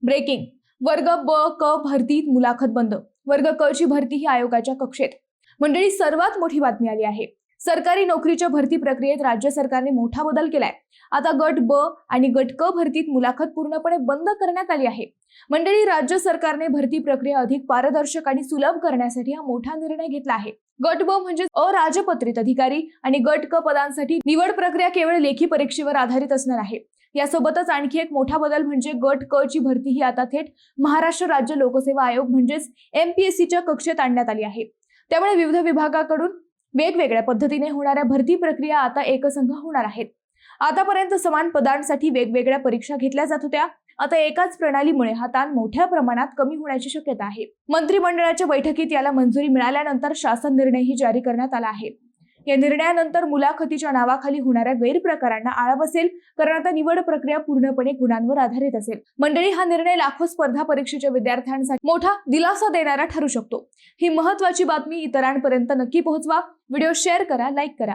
Breaking. वर्ग ब क भरतीत मुलाखत बंद. वर्ग क ची भरती ही आयोगाच्या कक्षेत. मंडळी, सर्वात मोठी बातमी आली आहे. सरकारी नोकरीच्या भरती प्रक्रियेत राज्य सरकारने मोठा बदल केलाय. आता गट ब आणि गट क भरतीत मुलाखत पूर्णपणे बंद करण्यात आली आहे. मंडळी, राज्य सरकारने भरती प्रक्रिया अधिक पारदर्शक आणि सुलभ करण्यासाठी हा मोठा निर्णय घेतला आहे. गट ब म्हणजे अराजपत्रित अधिकारी आणि गट क पदांसाठी निवड प्रक्रिया केवळ लेखी परीक्षेवर आधारित असणार आहे. यासोबतच आणखी एक मोठा बदल म्हणजे गट क ची भरती ही आता थेट महाराष्ट्र राज्य लोकसेवा आयोग म्हणजेच MPSCच्या कक्षेत आणण्यात आली आहे. त्यामुळे विविध विभागाकडून वेगवेगळ्या पद्धतीने होणाऱ्या भरती प्रक्रिया आता एकसंघ होणार आहेत. आतापर्यंत समान पदांसाठी वेगवेगळ्या परीक्षा घेतल्या जात होत्या. आता एकाच प्रणालीमुळे हा ताण मोठ्या प्रमाणात कमी होण्याची शक्यता आहे. मंत्रिमंडळाच्या बैठकीत याला मंजुरी मिळाल्यानंतर शासन निर्णयही जारी करण्यात आला आहे. या निर्णयानंतर मुलाखतीच्या नावाखाली होणाऱ्या गैरप्रकारांना आळा बसेल, कारण आता निवड प्रक्रिया पूर्णपणे गुणांवर आधारित असेल. मंडळी, हा निर्णय लाखो स्पर्धा परीक्षेच्या विद्यार्थ्यांसाठी मोठा दिलासा देणारा ठरू शकतो. ही महत्त्वाची बातमी इतरांपर्यंत नक्की पोहोचवा. व्हिडिओ शेअर करा, लाईक करा.